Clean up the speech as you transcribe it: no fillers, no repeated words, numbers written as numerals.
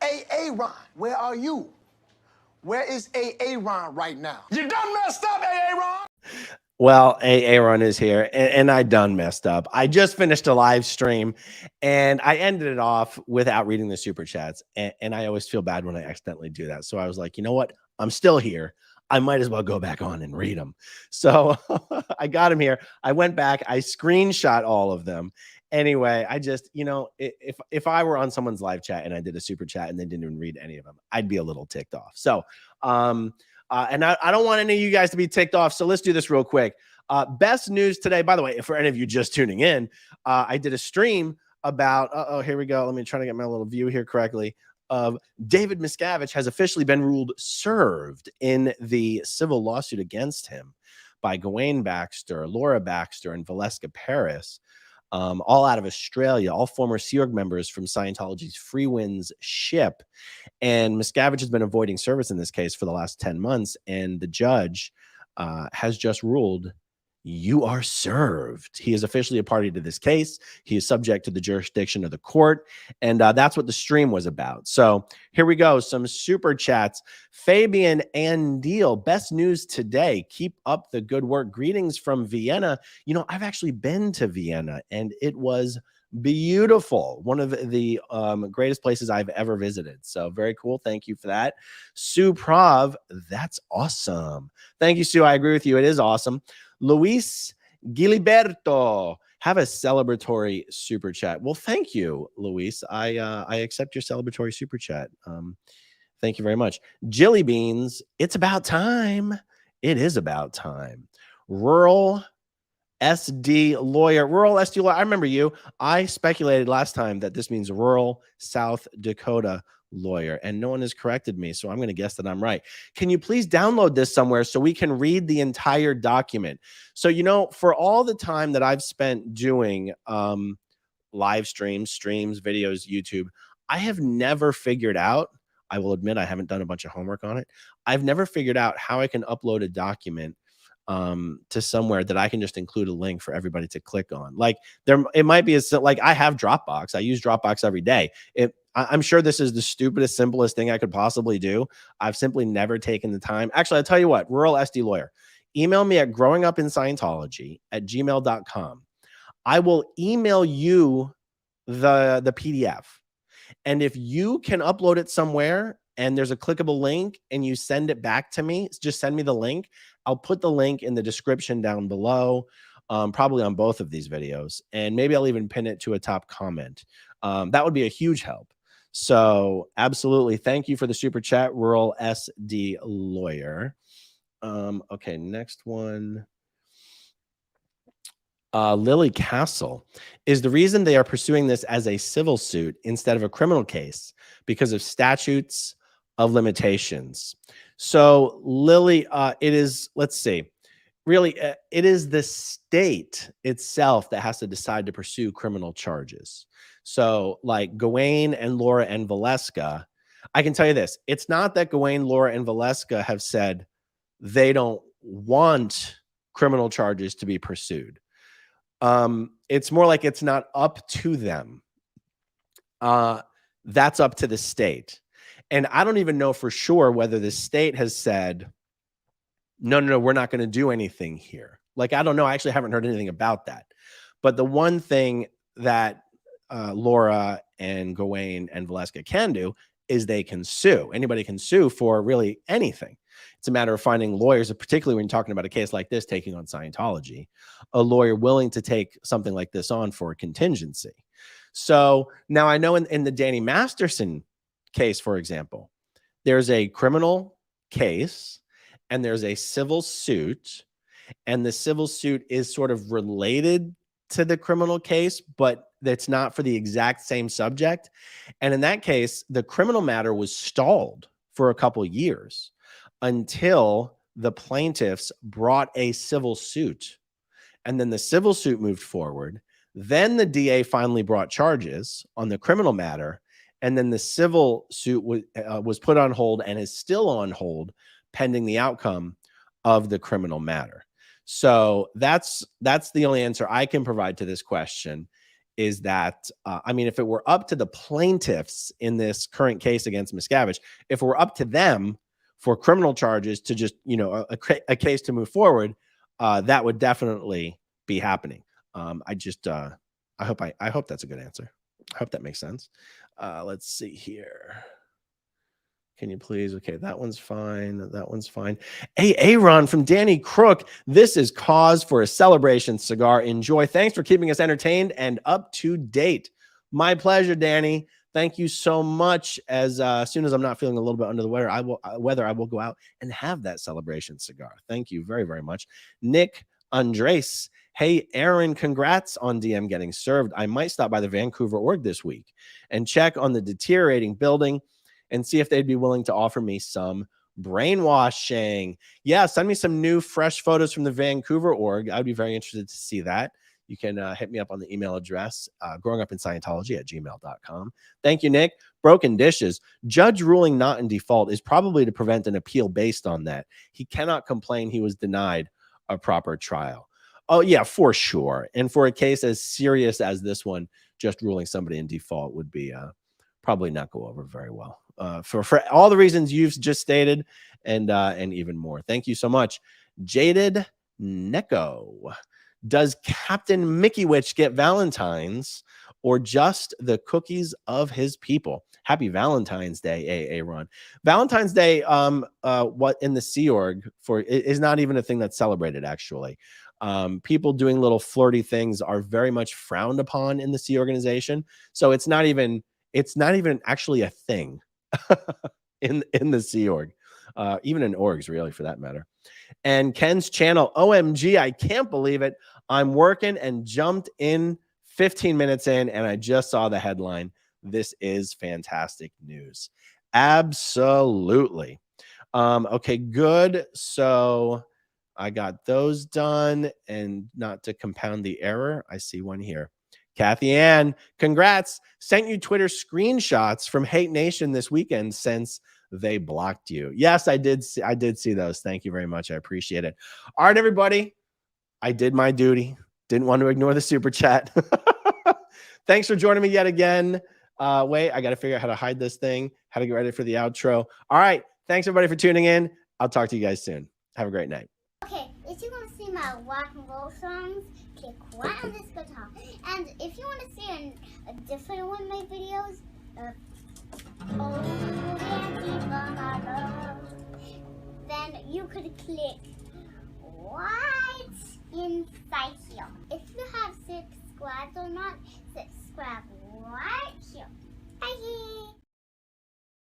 Aaron, where are you? Where is Aaron right now? You done messed up, Aaron! Well, Aron is here, and I done messed up. I just finished a live stream, and I ended it off without reading the super chats, and I always feel bad when I accidentally do that. So I was like, you know what? I'm still here. I might as well go back on and read them. So I got them here. I went back. I screenshot all of them. Anyway, I just, if I were on someone's live chat and I did a super chat and they didn't even read any of them, I'd be a little ticked off. So, and I don't want any of you guys to be ticked off. So let's do this real quick. Best news today, by the way, for any of you just tuning in, I did a stream about, here we go. Let me try to get my little view here correctly. Of David Miscavige has officially been ruled served in the civil lawsuit against him by Gawain Baxter, Laura Baxter, and Valeska Paris. All out of Australia, all former Sea Org members from Scientology's Free Winds ship. And Miscavige has been avoiding service in this case for the last 10 months. And the judge has just ruled, you are served. He is officially a party to this case. He is subject to the jurisdiction of the court. And that's what the stream was about. So here we go. Some super chats. Fabian and Deal, best news today. Keep up the good work. Greetings from Vienna. You know, I've actually been to Vienna and it was beautiful. One of the greatest places I've ever visited. So very cool. Thank you for that. Sue Prav, that's awesome. Thank you, Sue. I agree with you. It is awesome. Luis Giliberto, have a celebratory super chat. Well, thank you, Luis. I accept your celebratory super chat. Thank you very much. Jilly Beans, it's about time. It is about time. Rural SD lawyer. I remember you. I speculated last time that this means rural South Dakota lawyer, and no one has corrected me, so I'm going to guess that I'm right. Can you please download this somewhere so we can read the entire document? So, for all the time that I've spent doing live streams, videos, YouTube, I have never figured out, I will admit I haven't done a bunch of homework on it, I've never figured out how I can upload a document to somewhere that I can just include a link for everybody to click on. Like it might be like I have Dropbox. I use Dropbox every day. I'm sure this is the stupidest, simplest thing I could possibly do. I've simply never taken the time. Actually, I'll tell you what, rural SD lawyer, email me at growingupinscientology@gmail.com. I will email you the PDF. And if you can upload it somewhere and there's a clickable link and you send it back to me, just send me the link. I'll put the link in the description down below, probably on both of these videos. And maybe I'll even pin it to a top comment. That would be a huge help. So absolutely. Thank you for the super chat, Rural SD Lawyer. Okay, next one. Lily Castle, is the reason they are pursuing this as a civil suit instead of a criminal case because of statutes of limitations. So Lily, it is, let's see, really, it is the state itself that has to decide to pursue criminal charges. So like Gawain and Laura and Valeska, I can tell you this, it's not that Gawain, Laura, and Valeska have said they don't want criminal charges to be pursued. It's more like it's not up to them. That's up to the state. And I don't even know for sure whether the state has said, no, we're not going to do anything here. Like, I don't know. I actually haven't heard anything about that. But the one thing that Laura and Gawain and Valeska can do is they can sue. Anybody can sue for really anything. It's a matter of finding lawyers, particularly when you're talking about a case like this, taking on Scientology, a lawyer willing to take something like this on for a contingency. So now I know in the Danny Masterson case, for example, there's a criminal case and there's a civil suit, and the civil suit is sort of related to the criminal case, but that's not for the exact same subject. And in that case, the criminal matter was stalled for a couple of years until the plaintiffs brought a civil suit. And then the civil suit moved forward. Then the DA finally brought charges on the criminal matter. And then the civil suit was put on hold and is still on hold pending the outcome of the criminal matter. So that's the only answer I can provide to this question is that, I mean, if it were up to the plaintiffs in this current case against Miscavige, if it were up to them for criminal charges to just, you know, a case to move forward, that would definitely be happening. I hope that's a good answer. I hope that makes sense. Let's see here. Can you please? Okay, that one's fine. That one's fine. Hey, Aron from Danny Crook. This is cause for a celebration cigar. Enjoy. Thanks for keeping us entertained and up to date. My pleasure, Danny. Thank you so much. As soon as I'm not feeling a little bit under the weather, I will go out and have that celebration cigar. Thank you very, very much. Nick Andres. Hey, Aaron, congrats on DM getting served. I might stop by the Vancouver org this week and check on the deteriorating building and see if they'd be willing to offer me some brainwashing. Yeah, send me some new, fresh photos from the Vancouver org. I'd be very interested to see that. You can hit me up on the email address, growingupinscientology@gmail.com. Thank you, Nick. Broken dishes. Judge ruling not in default is probably to prevent an appeal based on that. He cannot complain he was denied a proper trial. Oh, yeah, for sure. And for a case as serious as this one, just ruling somebody in default would be probably not go over very well. For all the reasons you've just stated and even more. Thank you so much. Jaded Neko. Does Captain Mickey Witch get Valentine's or just the cookies of his people? Happy Valentine's Day, Aaron. Valentine's Day, what in the Sea Org for is not even a thing that's celebrated, actually. People doing little flirty things are very much frowned upon in the Sea organization. So it's not even actually a thing in the Sea Org, even in orgs, really, for that matter. And Ken's channel, OMG, I can't believe it. I'm working and jumped in 15 minutes in, and I just saw the headline. This is fantastic news. Absolutely. Okay, good. So I got those done, and not to compound the error, I see one here. Kathy Ann, congrats. Sent you Twitter screenshots from Hate Nation this weekend since they blocked you. Yes, I did see those. Thank you very much. I appreciate it. All right, everybody. I did my duty. Didn't want to ignore the super chat. Thanks for joining me yet again. Wait, I got to figure out how to hide this thing, how to get ready for the outro. All right. Thanks, everybody, for tuning in. I'll talk to you guys soon. Have a great night. Okay, if you want to see my rock and roll songs, click right on this guitar. And if you want to see a different one of my videos, then you could click right inside here. If you have subscribed or not, subscribe